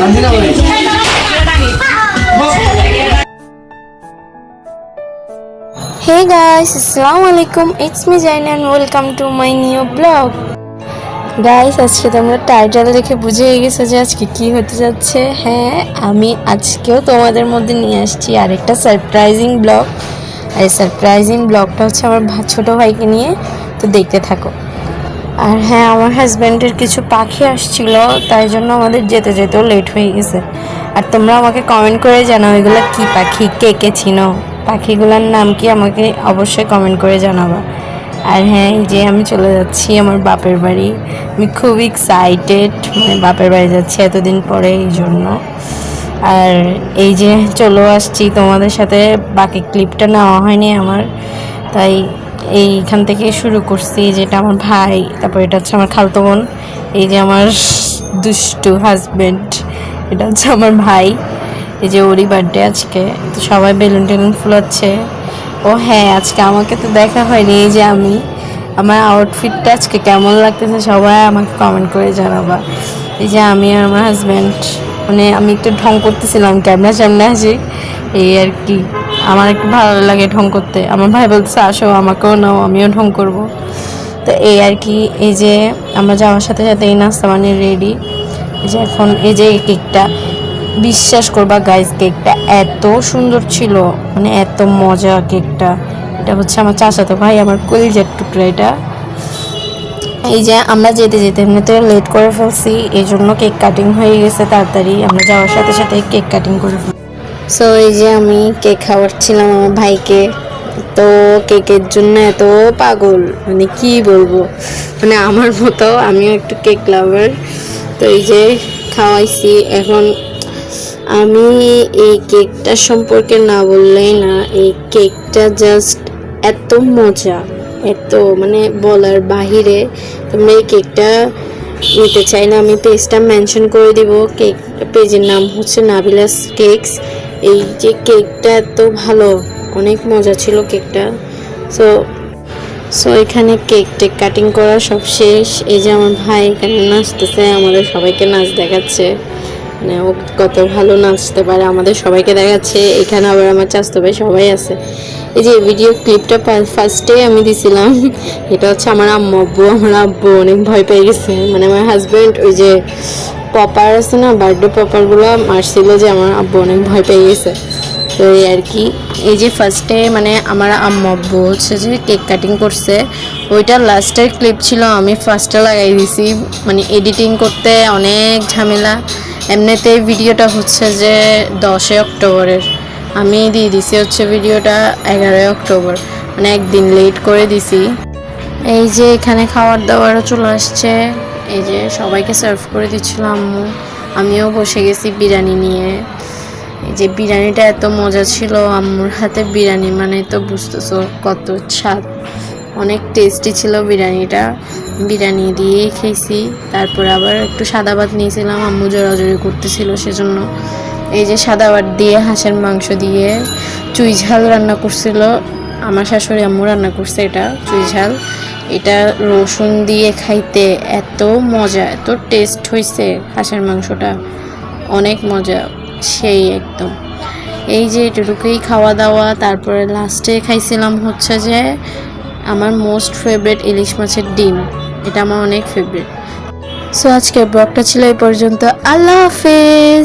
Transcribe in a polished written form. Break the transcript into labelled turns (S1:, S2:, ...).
S1: Hey guys, Assalamualaikum. It's me Zain and welcome to my new vlog. Guys, আজকে তোমরা title দেখে বুঝে গেছো যে আজকে কি হতে যাচ্ছে। হ্যাঁ, আমি আজকেও তোমাদের মধ্যে নিয়ে আসছি আরেকটা সারপ্রাইজিং ব্লগ। আর এই সারপ্রাইজিং ব্লগটা হচ্ছে আমার ছোট ভাইকে নিয়ে, তো দেখতে থাকো। আর হ্যাঁ, আমার হাজব্যান্ডের কিছু পাখি আসছিল, তাই জন্য আমাদের যেতে যেতেও লেট হয়ে গেছে। আর তোমরা আমাকে কমেন্ট করে জানাও এগুলো কি পাখি, কে কে চিনো, পাখিগুলোর নাম কি আমাকে অবশ্যই কমেন্ট করে জানাবা। আর হ্যাঁ, এই যে আমি চলে যাচ্ছি আমার বাপের বাড়ি। আমি খুব এক্সাইটেড, মানে বাপের বাড়ি যাচ্ছি এতদিন পরে, এই জন্য। আর এই যে চলে আসছি তোমাদের সাথে, বাকি ক্লিপটা নেওয়া হয়নি আমার, তাই এইখান থেকে শুরু করছি। যেটা আমার ভাই, তারপর এটা হচ্ছে আমার খালতো বোন, এই যে আমার দুষ্টু হাজব্যান্ড, এটা হচ্ছে আমার ভাই। এই যে ওরই বার্থডে আজকে, তো সবাই বেলুন টেলুন ফুলাচ্ছে। ও হ্যাঁ, আজকে আমাকে তো দেখা হয়নি। এই যে আমি, আমার আউটফিটটা আজকে কেমন লাগতেছে সবাই আমাকে কমেন্ট করে জানাবা। এই যে আমি আর আমার হাজব্যান্ড, মানে আমি একটু ঢং করতেছিলাম ক্যামেরার সামনে আসি, এই আর কি। আমার একটু ভালো লাগে ঢং করতে। আমার ভাই বলতেছে আসো আমাকেও নাও, আমিও ঢং করব। তো এই আর কি। এই যে আমরা যাওয়ার সাথে সাথে এই নাস্তা মানে রেডি। এই যে এখন এই যে এই কেকটা, বিশ্বাস করবা গাইস, কেকটা এত সুন্দর ছিল, মানে এত মজা কেকটা। এটা হচ্ছে আমার চাচাতো ভাই, আমার কলিজার টুকরা এটা। এই যে আমরা যেতে যেতে এমনিতে লেট করে ফেলছি, এই জন্য কেক কাটিং হয়ে গেছে তাড়াতাড়ি। আমরা যাওয়ার সাথে সাথে কেক কাটিং করে ফেলছি। সো এই যে আমি কেক খাওয়াচ্ছিলাম আমার ভাইকে। তো কেকের জন্য এত পাগল, মানে কি বলবো, মানে আমার মতো আমিও একটু কেক লাভার। তো এই যে খাওয়াইছি। এখন আমি এই কেকটা সম্পর্কে না বললেই না, এই কেকটা জাস্ট এত মজা, এত মানে বলার বাহিরে। তোমরা এই কেকটা নিতে চাইলে আমি পেজটা মেনশন করে দিব। কেক পেজের নাম হচ্ছে নাবিলাস কেকস। এই যে কেকটা এত ভালো, অনেক মজা ছিল কেকটা। সো এখানে কেক টেক কাটিং করা সব শেষ। এই যে আমার ভাই এখানে নাচতেছে, আমাদের সবাইকে নাচ দেখাচ্ছে, মানে ও কত ভালো নাচতে পারে আমাদের সবাইকে দেখাচ্ছে। এখানে আবার আমার চাচাতো ভাই সবাই আছে। এই যে ভিডিও ক্লিপটা ফার্স্টে আমি দিছিলাম, এটা হচ্ছে আমার আম্মু আব্বু। আমার আব্বু অনেক ভয় পেয়ে গেছে, মানে আমার হাজব্যান্ড ওই যে পপার আছে না, বার্থডে পপারগুলো মারছিল, যে আমার আব্বু অনেক ভয় পেয়ে গেছে। তো এই আর কি। এই যে ফার্স্টে মানে আমার আম্মু আব্বু হচ্ছে যে কেক কাটিং করছে, ওইটা লাস্টের ক্লিপ ছিল, আমি ফার্স্টে লাগাই দিছি। মানে এডিটিং করতে অনেক ঝামেলা। এমনিতে ভিডিওটা হচ্ছে যে 10 অক্টোবরের, আমি দিয়ে দিছি হচ্ছে ভিডিওটা 11 অক্টোবর, মানে একদিন লেট করে দিছি। এই যে এখানে খাবার দাবারও চলে আসছে। এই যে সবাইকে সার্ভ করে দিচ্ছিল আম্মু, আমিও বসে গেছি বিরিয়ানি নিয়ে। এই যে বিরিয়ানিটা এত মজা ছিল, আম্মুর হাতে বিরিয়ানি মানে তো বুঝতেছো কত স্বাদ, অনেক টেস্টি ছিল বিরিয়ানিটা। বিরিয়ানি দিয়েই খেয়েছি। তারপর আবার একটু সাদা ভাত নিয়েছিলাম, আম্মু জোরাজোরি করতেছিল সেজন্য। এই যে সাদা ভাত দিয়ে হাঁসের মাংস দিয়ে চুই ঝাল রান্না করছিল আমার শাশুড়ি আম্মু, রান্না করছে এটা চুই ঝাল। এটা রসুন দিয়ে খাইতে এত মজা, এত টেস্ট হয়েছে হাঁসের মাংসটা, অনেক মজা, সেই একদম। এই যে এটুকুই খাওয়া দাওয়া। তারপরে লাস্টে খাইছিলাম হচ্ছে যে আমার মোস্ট ফেভারিট ইলিশ মাছের ডিম, এটা আমার অনেক ফেভারিট। সো আজকের ব্লগটা ছিল এই পর্যন্ত। আল্লাহ হাফেজ।